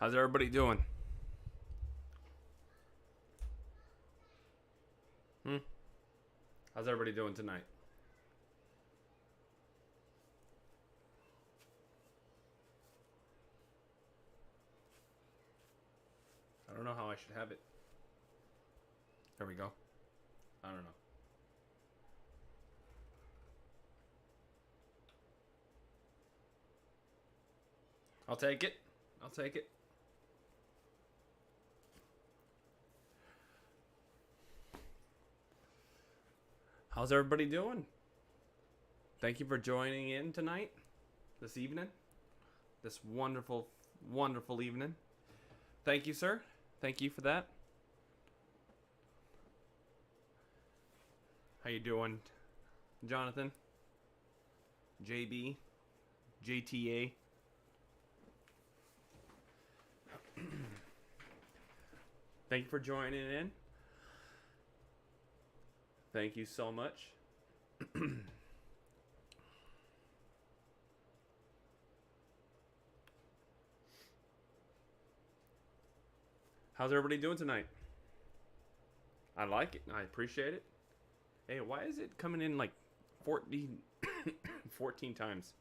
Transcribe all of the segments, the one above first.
How's everybody doing? Hmm? How's everybody doing tonight? I don't know how I should have it. There we go. I don't know. I'll take it. I'll take it. How's everybody doing? Thank you for joining in tonight, this evening, this wonderful, wonderful evening. Thank you, sir. Thank you for that. How you doing, Jonathan? JB? JTA? Thank you for joining in. Thank you so much. How's everybody doing tonight? I like it. I appreciate it. Hey, why is it coming in like 14, 14 times?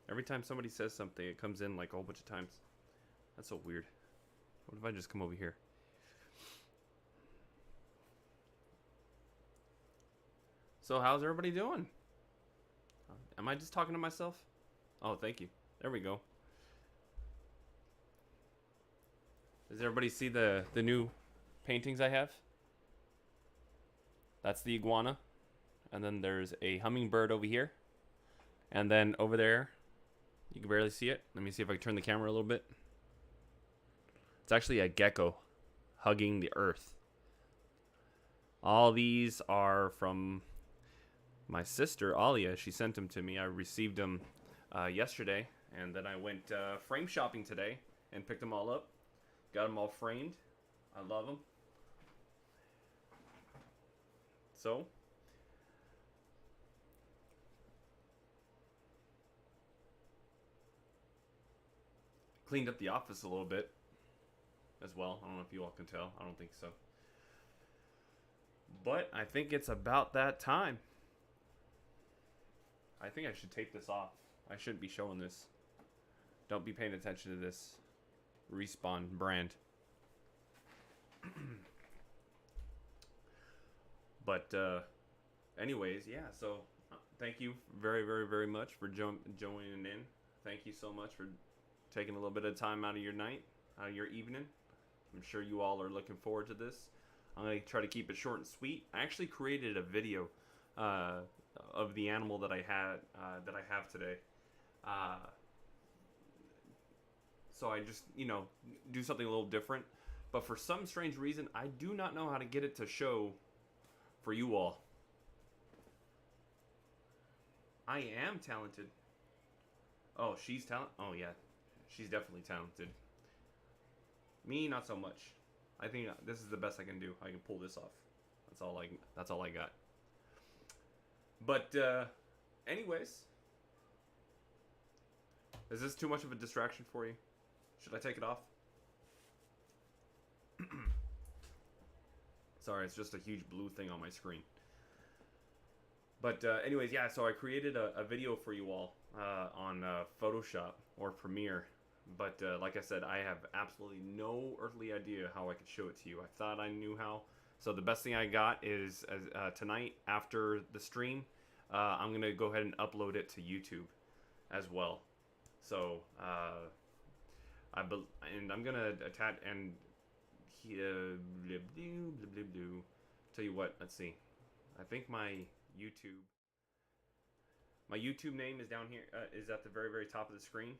Every time somebody says something, it comes in like a whole bunch of times. That's so weird. What if I just come over here? So how's everybody doing? Am I just talking to myself? Oh, thank you. There we go. Does everybody see the new paintings I have? That's the iguana. And then there's a hummingbird over here. And then over there, you can barely see it. Let me see if I can turn the camera a little bit. It's actually a gecko hugging the earth. All these are from my sister, Alia. She sent them to me. I received them yesterday. And then I went frame shopping today and picked them all up. Got them all framed. I love them. So, cleaned up the office a little bit as well. I don't know if you all can tell. I don't think so. But I think it's about that time. I think I should take this off. I shouldn't be showing this. Don't be paying attention to this Respawn brand. But anyways, yeah, so thank you very, very, very much for joining in. Thank you so much for taking a little bit of time out of your night, out of your evening. I'm sure you all are looking forward to this. I'm going to try to keep it short and sweet. I actually created a video of the animal that I have today. So I just, do something a little different. But for some strange reason, I do not know how to get it to show for you all. I am talented. Oh, she's talented? Oh, yeah. She's definitely talented. Me, not so much. I think this is the best I can do. I can pull this off. That's all I got. But, anyways. Is this too much of a distraction for you? Should I take it off? Sorry, it's just a huge blue thing on my screen. But anyways, yeah, so I created a video for you all on Photoshop or Premiere. But like I said, I have absolutely no earthly idea how I could show it to you. I thought I knew how. So the best thing I got is tonight after the stream, I'm going to go ahead and upload it to YouTube as well. So I'm going to attach and tell you what, let's see. I think my YouTube name is down here, is at the very, very top of the screen.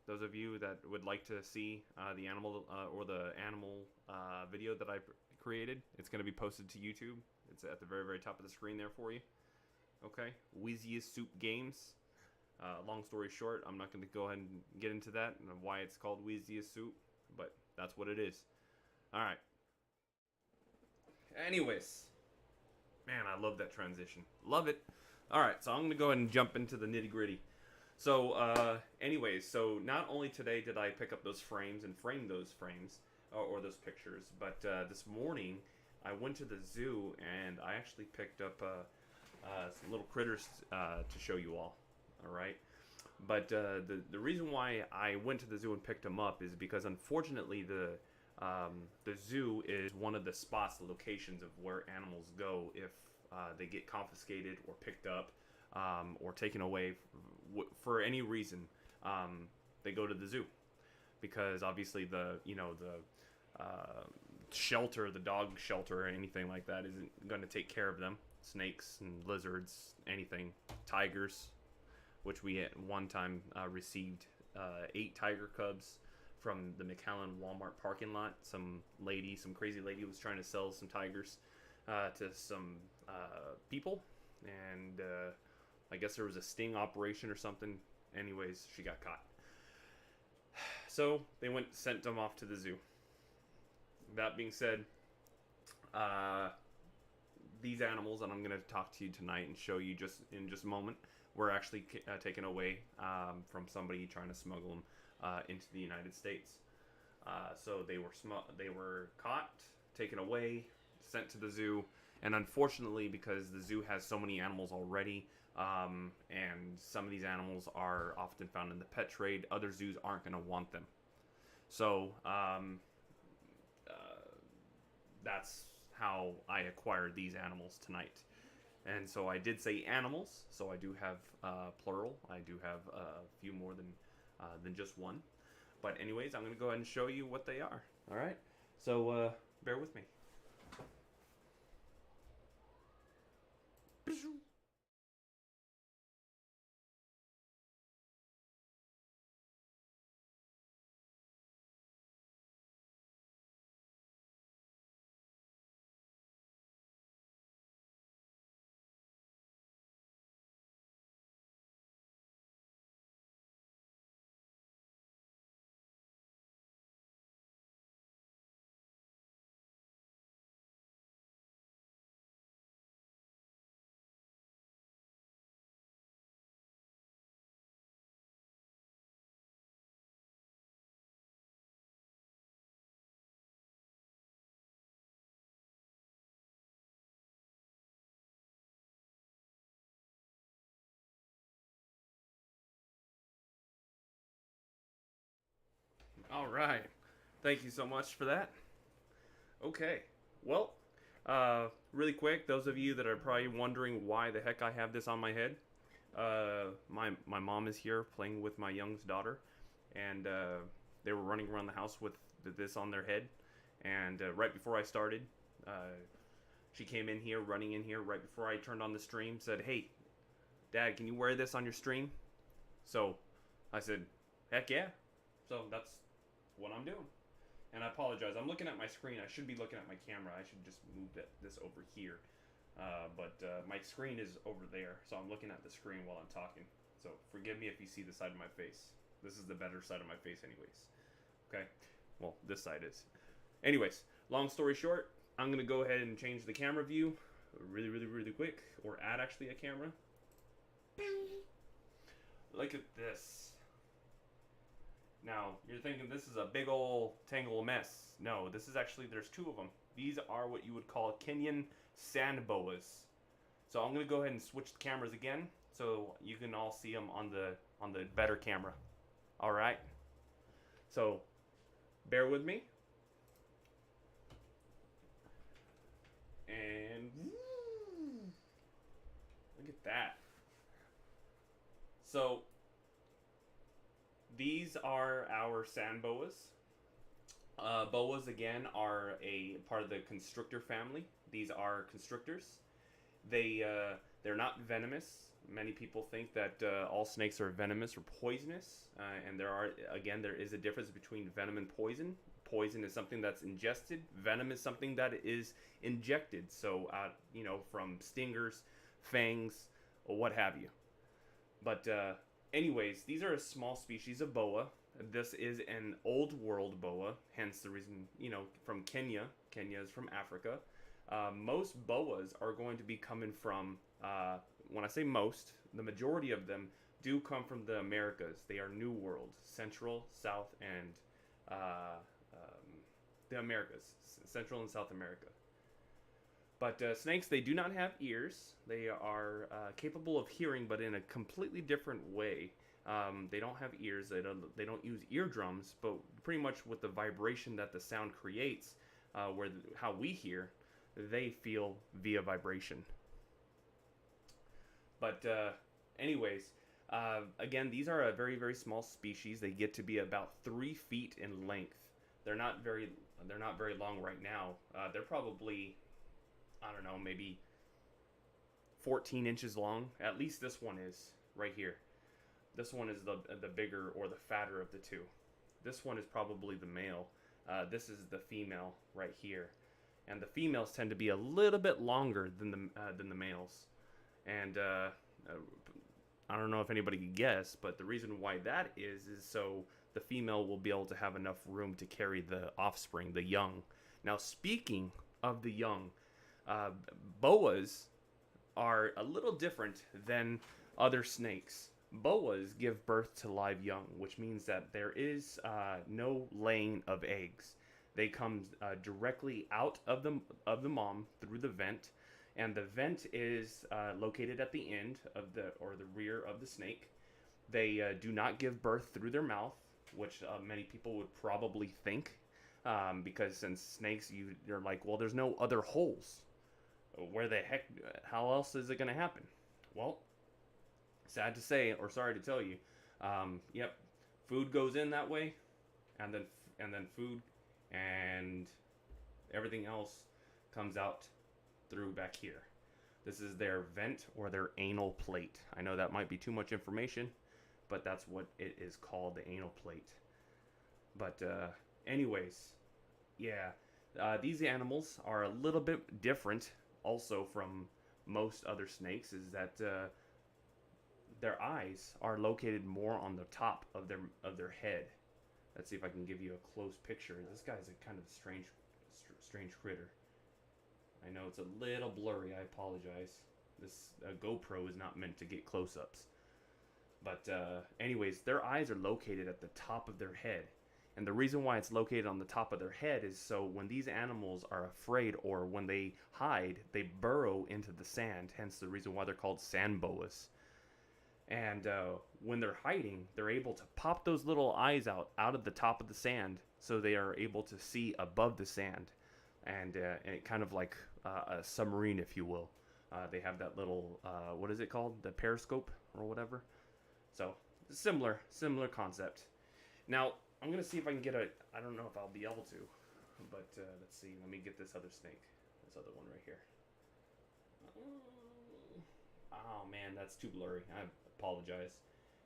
Those of you that would like to see the animal or the animal video that I created, it's going to be posted to YouTube. It's at the very, very top of the screen there for you. Okay, Wheeziest Soup Games. Long story short, I'm not going to go ahead and get into that and why it's called Wheeziest Soup, but that's what it is. All right. Anyways, man, I love that transition. Love it. All right, so I'm going to go ahead and jump into the nitty-gritty. So, anyways, so not only today did I pick up those frames and frame those frames or those pictures, but this morning I went to the zoo and I actually picked up some little critters to show you all. All right. But the reason why I went to the zoo and picked them up is because unfortunately the zoo is one of the spots, the locations of where animals go if they get confiscated or picked up or taken away for any reason. They go to the zoo because obviously the shelter, the dog shelter or anything like that isn't going to take care of them. Snakes and lizards, anything, tigers, which we at one time received 8 tiger cubs from the McAllen Walmart parking lot. Some crazy lady was trying to sell some tigers to some people, and I guess there was a sting operation or something. Anyways, she got caught. So they sent them off to the zoo. That being said, these animals that I'm going to talk to you tonight and show you in just a moment were actually taken away from somebody trying to smuggle them into the United States. So they were caught, taken away, sent to the zoo, and unfortunately, because the zoo has so many animals already, and some of these animals are often found in the pet trade, other zoos aren't going to want them. So that's how I acquired these animals tonight. And so I did say animals, so I do have plural. I do have a few more than just one. But anyways, I'm going to go ahead and show you what they are. All right? So bear with me. All right. Thank you so much for that. Okay. Well, really quick, those of you that are probably wondering why the heck I have this on my head, my mom is here playing with my youngest daughter, and they were running around the house with this on their head. And right before I started, she came in here, running in here right before I turned on the stream, said, "Hey, Dad, can you wear this on your stream?" So I said, "Heck yeah." So that's what I'm doing. And I apologize. I'm looking at my screen. I should be looking at my camera. I should just move this over here. But my screen is over there, so I'm looking at the screen while I'm talking. So forgive me if you see the side of my face. This is the better side of my face anyways. Okay? Well, this side is. Anyways, long story short, I'm going to go ahead and change the camera view really, really, really quick. Or add actually a camera. Look at this. Now, you're thinking this is a big old tangle of mess. No, this is actually, there's 2 of them. These are what you would call Kenyan sand boas. So I'm going to go ahead and switch the cameras again so you can all see them on the better camera. All right? So, bear with me. And look at that. So, these are our sand boas. Boas, again, are a part of the constrictor family. These are constrictors. They're not venomous. Many people think that all snakes are venomous or poisonous, and there is a difference between venom and poison. Poison is something that's ingested. Venom is something that is injected. So, from stingers, fangs, or what have you. But anyways, these are a small species of boa. This is an old world boa, hence the reason, from Kenya. Kenya is from Africa. Most boas are going to be coming from, when I say most, the majority of them do come from the Americas. They are New World, Central, South, and the Americas, Central and South America. But snakes, they do not have ears. They are capable of hearing, but in a completely different way. They don't have ears. They don't use eardrums, but pretty much with the vibration that the sound creates, how we hear, they feel via vibration. But anyways, again, these are a very, very small species. They get to be about 3 feet in length. They're not very long right now. They're probably, I don't know, maybe 14 inches long. At least this one is right here. This one is the bigger or the fatter of the two. This one is probably the male. This is the female right here, and the females tend to be a little bit longer than the males. And I don't know if anybody can guess, but the reason why that is so the female will be able to have enough room to carry the offspring, the young. Now, speaking of the young, boas are a little different than other snakes. Boas give birth to live young, which means that there is no laying of eggs. They come directly out of the mom through the vent, and the vent is located at the end of the rear of the snake. They do not give birth through their mouth, which many people would probably think, because since snakes, you're like, well, there's no other holes. Where the heck? How else is it going to happen? Well, sad to say, or sorry to tell you, yep, food goes in that way, and then food and everything else comes out through back here. This is their vent or their anal plate. I know that might be too much information, but that's what it is called, the anal plate. But anyways, yeah, these animals are a little bit different also from most other snakes, is that their eyes are located more on the top of their head. Let's see if I can give you a close picture. This guy's a kind of strange critter. I know it's a little blurry. I apologize. This GoPro is not meant to get close-ups. But anyways, their eyes are located at the top of their head. And the reason why it's located on the top of their head is so when these animals are afraid or when they hide, they burrow into the sand. Hence the reason why they're called sand boas. And when they're hiding, they're able to pop those little eyes out of the top of the sand, so they are able to see above the sand. And it kind of like a submarine, if you will. They have that little, what is it called? The periscope or whatever. So similar concept. Now, I'm going to see if I can get I don't know if I'll be able to, but let's see. Let me get this other snake. This other one right here. Oh man, that's too blurry. I apologize.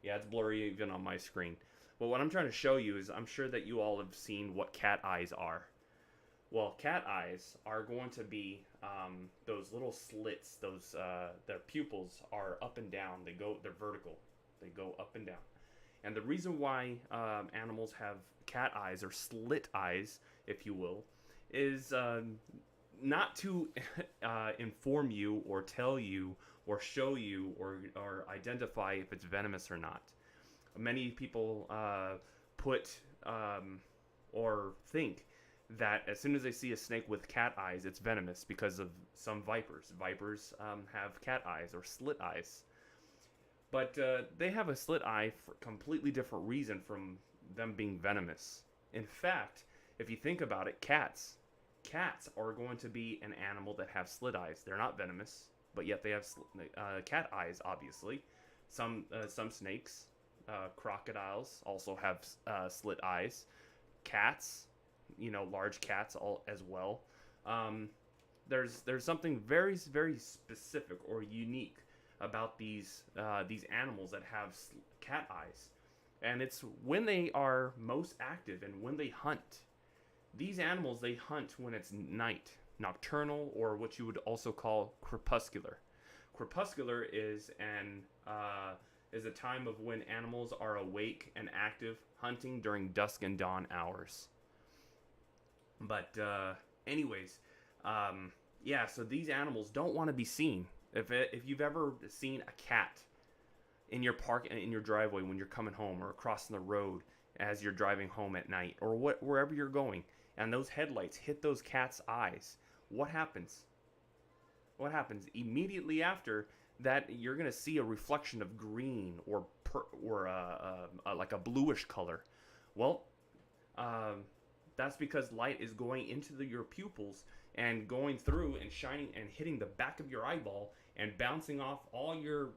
Yeah, it's blurry even on my screen. But what I'm trying to show you is, I'm sure that you all have seen what cat eyes are. Well, cat eyes are going to be those little slits. Those their pupils are up and down. They're vertical. They go up and down. And the reason why animals have cat eyes, or slit eyes, if you will, is not to inform you or tell you or show you or identify if it's venomous or not. Many people put or think that as soon as they see a snake with cat eyes, it's venomous because of some vipers. Vipers have cat eyes or slit eyes. But they have a slit eye for a completely different reason from them being venomous. In fact, if you think about it, cats are going to be an animal that have slit eyes. They're not venomous, but yet they have cat eyes, obviously. Some snakes, crocodiles also have slit eyes. Cats, large cats as well. There's something very, very specific or unique about these animals that have cat eyes, and it's when they are most active and when they hunt. These animals, they hunt when it's night, nocturnal, or what you would also call crepuscular. Crepuscular is a time of when animals are awake and active, hunting during dusk and dawn hours. But anyways, yeah. So these animals don't want to be seen. If you've ever seen a cat in your in your driveway when you're coming home, or crossing the road as you're driving home at night, or wherever you're going, and those headlights hit those cats' eyes, what happens? What happens immediately after that? You're gonna see a reflection of green or like a bluish color. Well, that's because light is going into your pupils and going through and shining and hitting the back of your eyeball and bouncing off all your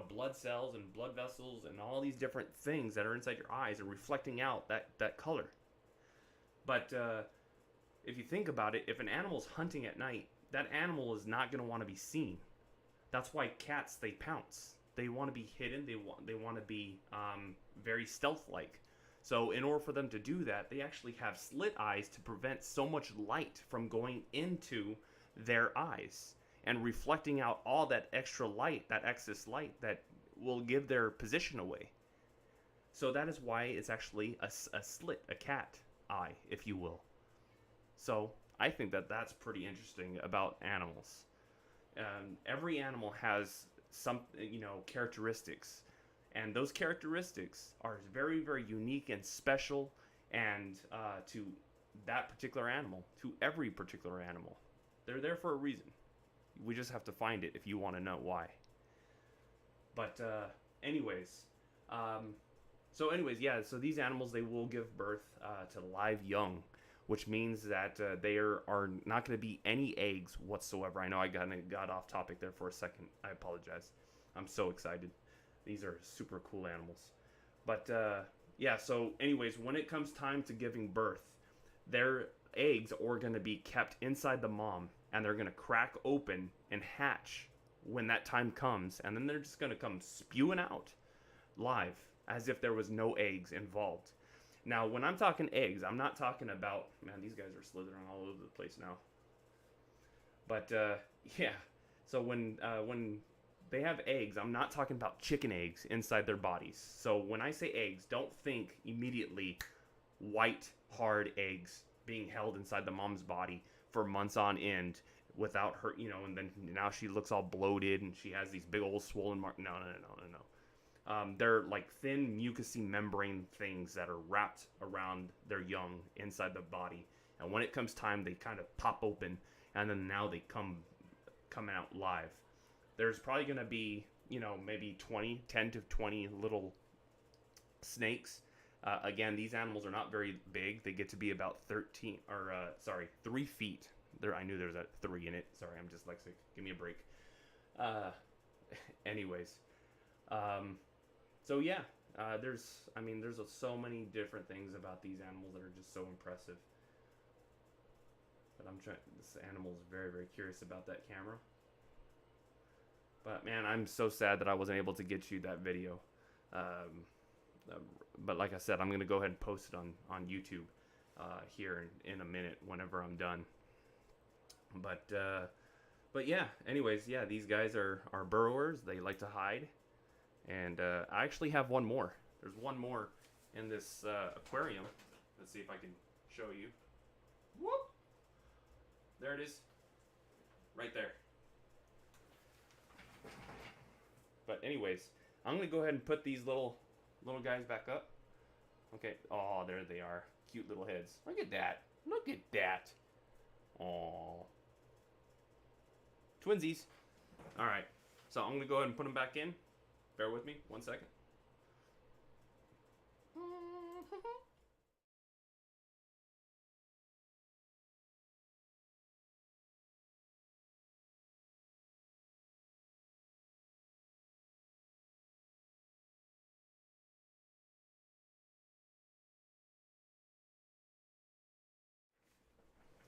blood cells and blood vessels and all these different things that are inside your eyes and reflecting out that color. But if you think about it, if an animal's hunting at night, that animal is not going to want to be seen. That's why cats, they pounce. They want to be hidden. They want to be very stealth-like. So in order for them to do that, they actually have slit eyes to prevent so much light from going into their eyes and reflecting out all that extra light, that excess light that will give their position away. So that is why it's actually a slit, a cat eye, if you will. So I think that's pretty interesting about animals. Every animal has some, characteristics. And those characteristics are very, very unique and special, and to that particular animal, to every particular animal. They're there for a reason. We just have to find it if you want to know why. But so these animals, they will give birth to live young, which means that there are not going to be any eggs whatsoever. I know I got off topic there for a second. I apologize. I'm so excited. These are super cool animals. But so anyways, when it comes time to giving birth, their eggs are going to be kept inside the mom, and they're going to crack open and hatch when that time comes, and then they're just going to come spewing out live as if there was no eggs involved. Now, when I'm talking eggs, I'm not talking about, man, these guys are slithering all over the place now. But so when they have eggs, I'm not talking about chicken eggs inside their bodies. So when I say eggs, don't think immediately white, hard eggs being held inside the mom's body for months on end without her, and then now she looks all bloated and she has these big old swollen marks. No. They're like thin mucousy membrane things that are wrapped around their young inside the body. And when it comes time, they kind of pop open, and then now they come out live. There's probably going to be, maybe 10 to 20 little snakes. Again, these animals are not very big. They get to be about 3 feet. I knew there was a 3 in it. Sorry, I'm dyslexic. Give me a break. There's so many different things about these animals that are just so impressive. But this animal is very, very curious about that camera. But man, I'm so sad that I wasn't able to get you that video. But like I said, I'm going to go ahead and post it on YouTube here in a minute whenever I'm done. But yeah, anyways, these guys are burrowers. They like to hide. And I actually have one more. There's one more in this aquarium. Let's see if I can show you. Whoop! There it is. Right there. But anyways, I'm going to go ahead and put these little guys back up. Okay. Oh, there they are. Cute little heads. Look at that. Look at that. Aw. Twinsies. All right. So I'm going to go ahead and put them back in. Bear with me 1 second.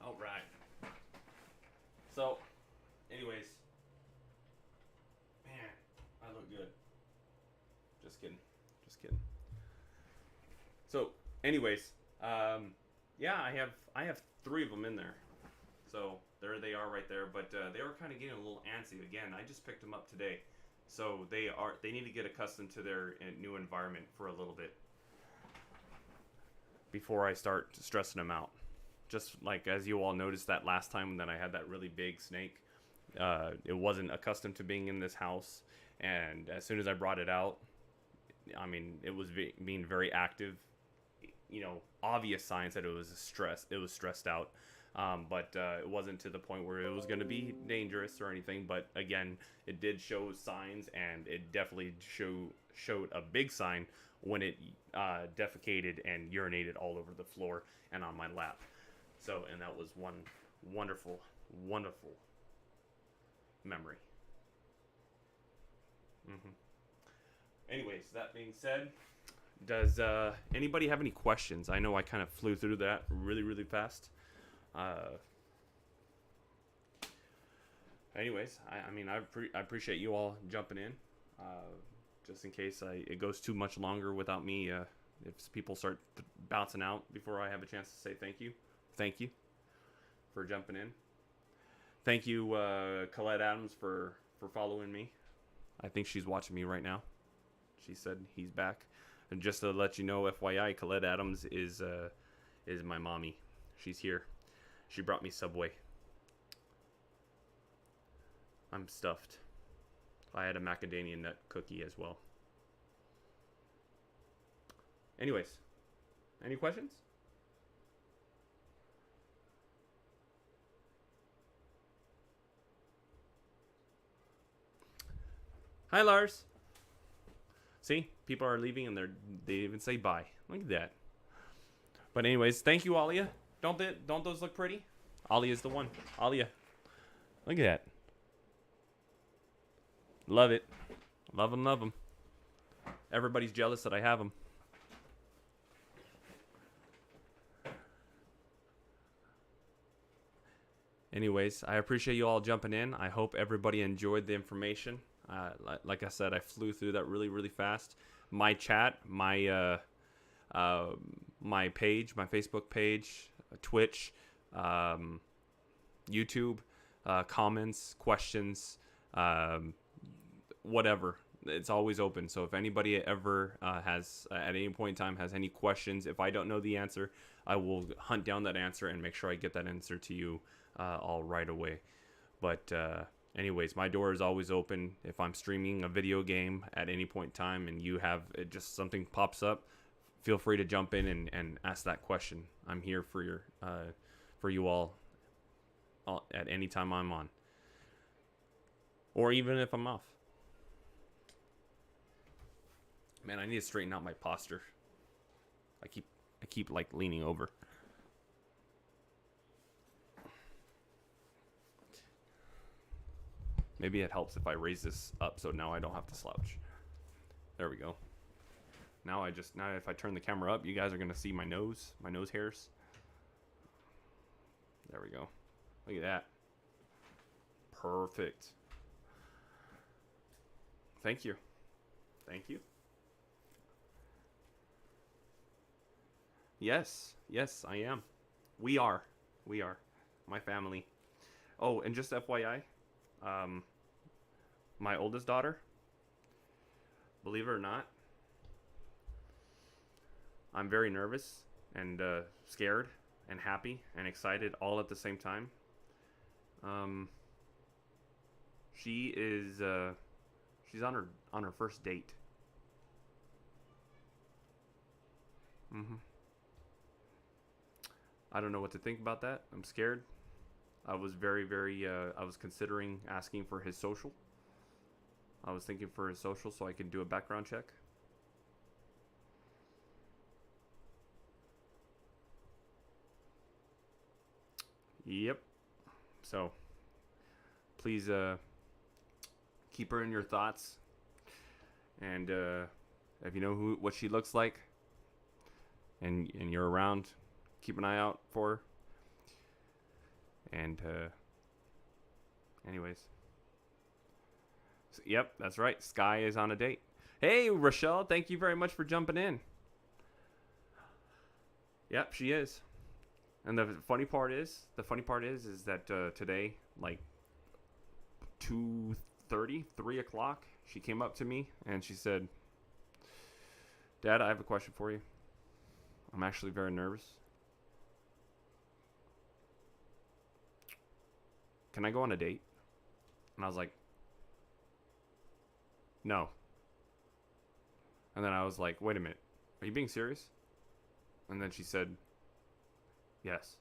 All right. So, anyways, man, I look good. Just kidding. So, anyways, I have 3 of them in there. So there they are right there. But they were kind of getting a little antsy again. I just picked them up today, so they need to get accustomed to their new environment for a little bit before I start stressing them out. Just like as you all noticed that last time that I had that really big snake, it wasn't accustomed to being in this house. And as soon as I brought it out, I mean, it was being very active. You know, obvious signs that it was stressed out. But it wasn't to the point where it was going to be dangerous or anything. But again, it did show signs, and it definitely showed a big sign when it defecated and urinated all over the floor and on my lap. So, and that was one wonderful, wonderful memory. Anyways, that being said, does anybody have any questions? I know I kind of flew through that really, really fast. Anyways, I mean, I appreciate you all jumping in. Just in case it goes too much longer without me, if people start bouncing out before I have a chance to say thank you. Thank you for jumping in. Thank you, Colette Adams, for following me. I think she's watching me right now. She said he's back. And just to let you know, FYI, Colette Adams is my mommy. She's here. She brought me Subway. I'm stuffed. I had a macadamia nut cookie as well. Anyways, any questions? Hi, Lars. See, people are leaving and they even say bye. Look at that. But anyways, thank you, Alia. Don't those look pretty? Alia's the one. Alia, look at that. Love it. Love them, love them. Everybody's jealous that I have them. Anyways, I appreciate you all jumping in. I hope everybody enjoyed the information. Like I said, I flew through that really, really fast. My chat, my page, my Facebook page, Twitch, YouTube, comments, questions, whatever. It's always open. So if anybody ever has, at any point in time, has any questions, if I don't know the answer, I will hunt down that answer and make sure I get that answer to you all right away. But anyways, my door is always open. If I'm streaming a video game at any point in time and you have just something pops up, feel free to jump in and ask that question. I'm here for you all at any time I'm on, or even if I'm off. Man, I need to straighten out my posture. I keep like leaning over. Maybe it helps if I raise this up so now I don't have to slouch. There we go. Now if I turn the camera up, you guys are going to see my nose hairs. There we go. Look at that. Perfect. Thank you. Thank you. Yes, I am. We are. My family. Oh, and just FYI, my oldest daughter, believe it or not, I'm very nervous and scared and happy and excited all at the same time. She's on her first date. I don't know what to think about that. I'm scared. I was I was considering asking for his social. I was thinking for his social so I could do a background check. Yep. So, please keep her in your thoughts. And if you know what she looks like and you're around, keep an eye out for her. And anyways, so, yep, that's right. Sky is on a date. Hey, Rochelle, thank you very much for jumping in. Yep, she is. And the funny part is that today, like 2:30, 3 o'clock, she came up to me and she said, "Dad, I have a question for you. I'm actually very nervous. Can I go on a date?" And I was like, no. And then I was like, wait a minute. Are you being serious? And then she said, yes.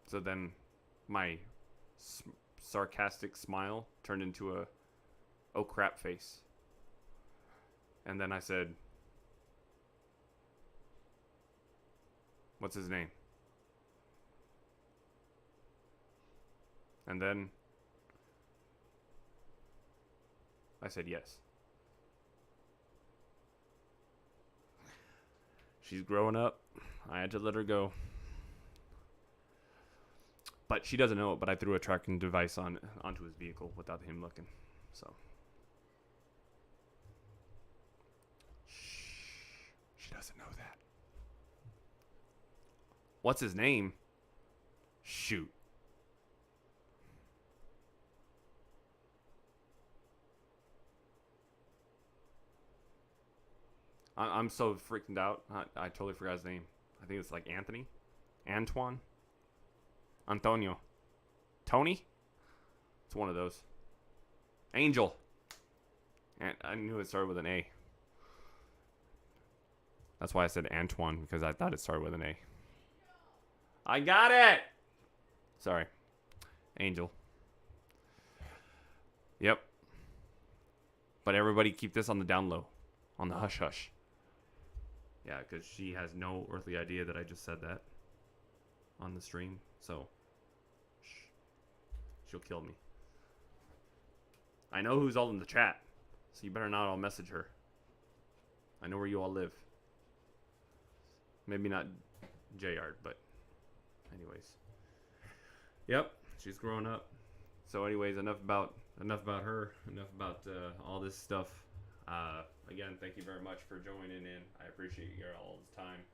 So then my sarcastic smile turned into a oh crap face. And then I said, what's his name? And then I said yes. She's growing up. I had to let her go. But she doesn't know it, but I threw a tracking device onto his vehicle without him looking. So. Shh. She doesn't know that. What's his name? Shoot. I'm so freaked out. I totally forgot his name. I think it's like Anthony. Antoine. Antonio. Tony? It's one of those. Angel. And I knew it started with an A. That's why I said Antoine, because I thought it started with an A. I got it! Sorry. Angel. Yep. But everybody keep this on the down low. On the hush hush. Yeah, because she has no earthly idea that I just said that on the stream. So, shh. She'll kill me. I know who's all in the chat, so you better not all message her. I know where you all live. Maybe not J-Yard, but anyways. Yep, she's growing up. So anyways, enough about her. Enough about all this stuff. Again, thank you very much for joining in. I appreciate your all's time.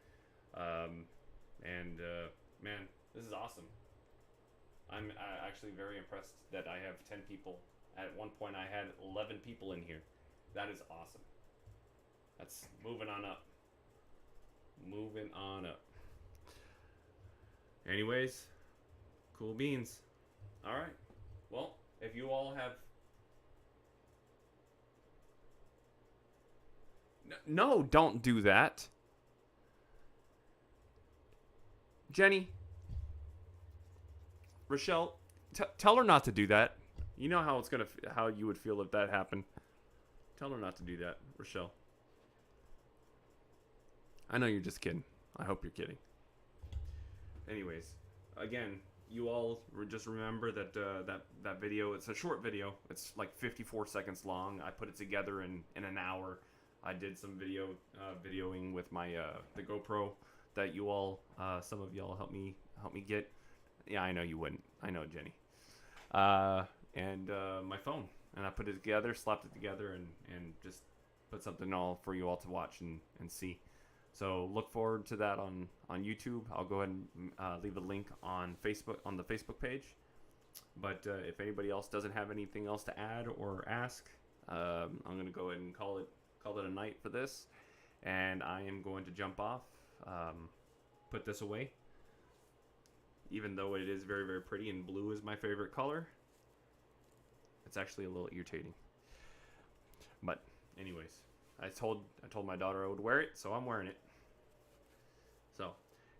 Man, this is awesome. I'm actually very impressed that I have 10 people. At one point, I had 11 people in here. That is awesome. That's moving on up. Moving on up. Anyways, cool beans. All right. Well, if you all have... No, don't do that. Jenny. Rochelle, tell her not to do that. You know how how you would feel if that happened. Tell her not to do that, Rochelle. I know you're just kidding. I hope you're kidding. Anyways, again, you all just remember that that video. It's a short video. It's like 54 seconds long. I put it together in an hour. I did some videoing with my the GoPro that you all some of y'all helped me get. Yeah, I know you wouldn't. I know, Jenny. And my phone, and I put it together, slapped it together, and just put something all for you all to watch and see. So look forward to that on YouTube. I'll go ahead and leave a link on Facebook, on the Facebook page. But if anybody else doesn't have anything else to add or ask, I'm going to go ahead and call it a night for this. And I am going to jump off, put this away. Even though it is very, very pretty and blue is my favorite color, it's actually a little irritating. But anyways, I told my daughter I would wear it, so I'm wearing it. So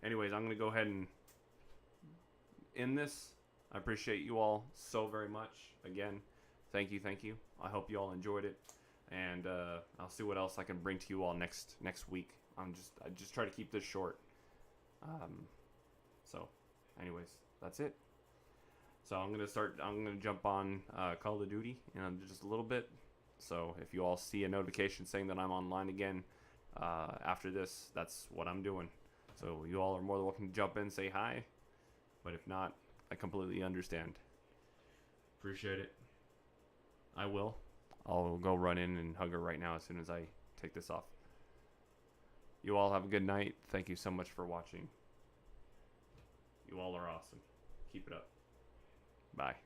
anyways, I'm going to go ahead and end this. I appreciate you all so very much. Again, thank you. I hope you all enjoyed it. And I'll see what else I can bring to you all next week. I just try to keep this short. So anyways, that's it. So I'm gonna jump on Call of Duty in just a little bit. So if you all see a notification saying that I'm online again after this, that's what I'm doing. So you all are more than welcome to jump in, say hi. But if not, I completely understand. Appreciate it. I will. I'll go run in and hug her right now as soon as I take this off. You all have a good night. Thank you so much for watching. You all are awesome. Keep it up. Bye.